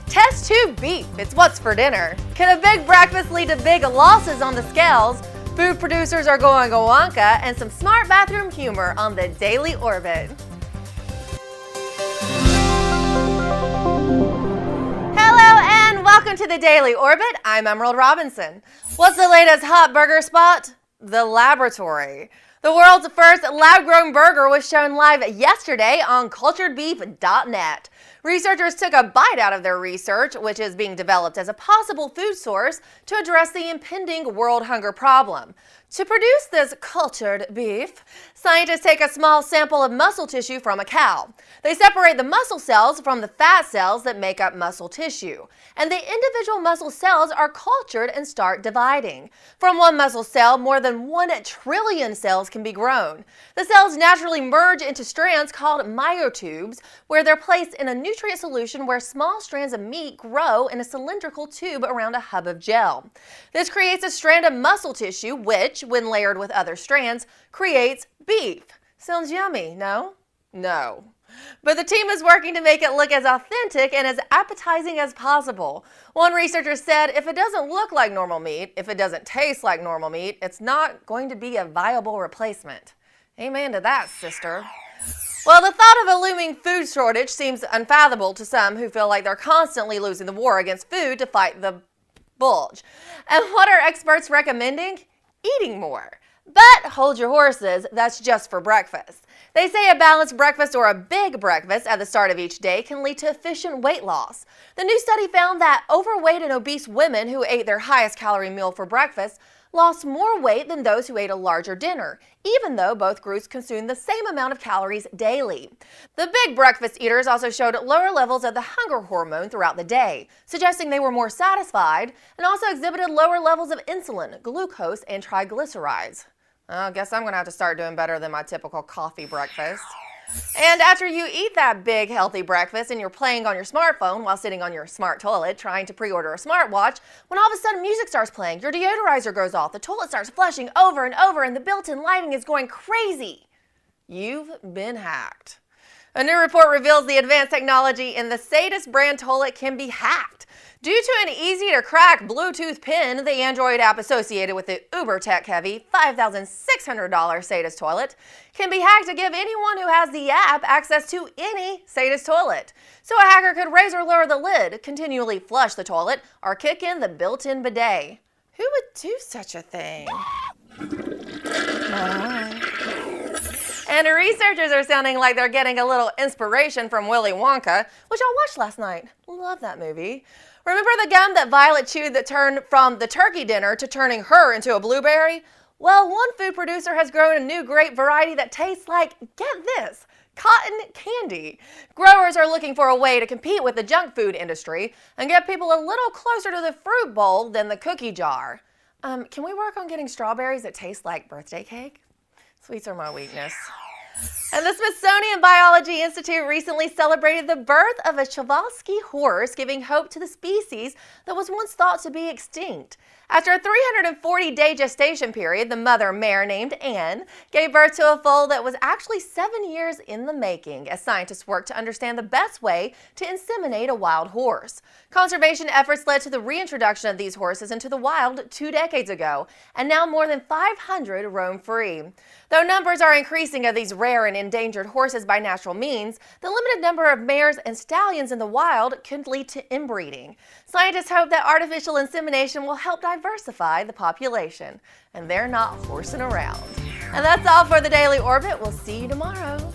Test tube beef, it's what's for dinner. Can a big breakfast lead to big losses on the scales? Food producers are going Wonka, and some smart bathroom humor on the Daily Orbit. Hello and welcome to the Daily Orbit. I'm Emerald Robinson. What's the latest hot burger spot? The laboratory. The world's first lab-grown burger was shown live yesterday on culturedbeef.net. Researchers took a bite out of their research, which is being developed as a possible food source to address the impending world hunger problem. To produce this cultured beef, scientists take a small sample of muscle tissue from a cow. They separate the muscle cells from the fat cells that make up muscle tissue, and the individual muscle cells are cultured and start dividing. From one muscle cell, more than 1 trillion cells can be grown. The cells naturally merge into strands called myotubes, where they're placed in a nutrient solution where small strands of meat grow in a cylindrical tube around a hub of gel. This creates a strand of muscle tissue which, when layered with other strands, creates beef. Sounds yummy, no? No. But the team is working to make it look as authentic and as appetizing as possible. One researcher said, if it doesn't look like normal meat, if it doesn't taste like normal meat, it's not going to be a viable replacement. Amen to that, sister. Well, the thought of a looming food shortage seems unfathomable to some who feel like they're constantly losing the war against food to fight the bulge. And what are experts recommending? Eating more. But hold your horses, that's just for breakfast. They say a balanced breakfast or a big breakfast at the start of each day can lead to efficient weight loss. The new study found that overweight and obese women who ate their highest calorie meal for breakfast lost more weight than those who ate a larger dinner, even though both groups consumed the same amount of calories daily. The big breakfast eaters also showed lower levels of the hunger hormone throughout the day, suggesting they were more satisfied, and also exhibited lower levels of insulin, glucose, and triglycerides. I guess I'm going to have to start doing better than my typical coffee breakfast. And after you eat that big healthy breakfast and you're playing on your smartphone while sitting on your smart toilet trying to pre-order a smartwatch, when all of a sudden music starts playing, your deodorizer goes off, the toilet starts flushing over and over, and the built-in lighting is going crazy. You've been hacked. A new report reveals the advanced technology in the Sadist brand toilet can be hacked. Due to an easy-to-crack Bluetooth pin, the Android app associated with the uber tech-heavy $5,600 Sadist toilet can be hacked to give anyone who has the app access to any Sadist toilet. So a hacker could raise or lower the lid, continually flush the toilet, or kick in the built-in bidet. Who would do such a thing? And researchers are sounding like they're getting a little inspiration from Willy Wonka, which I watched last night. Love that movie. Remember the gum that Violet chewed that turned from the turkey dinner to turning her into a blueberry? Well, one food producer has grown a new grape variety that tastes like, get this, cotton candy. Growers are looking for a way to compete with the junk food industry and get people a little closer to the fruit bowl than the cookie jar. Can we work on getting strawberries that taste like birthday cake? Sweets are my weakness. And the Smithsonian Biology Institute recently celebrated the birth of a Chavarsky horse, giving hope to the species that was once thought to be extinct. After a 340-day gestation period, the mother mare named Anne gave birth to a foal that was actually 7 years in the making as scientists worked to understand the best way to inseminate a wild horse. Conservation efforts led to the reintroduction of these horses into the wild 2 decades ago, and now more than 500 roam free. Though numbers are increasing of these rare and endangered horses by natural means, the limited number of mares and stallions in the wild could lead to inbreeding. Scientists hope that artificial insemination will help diversify the population, and they're not horsing around. And that's all for the Daily Orbit. We'll see you tomorrow.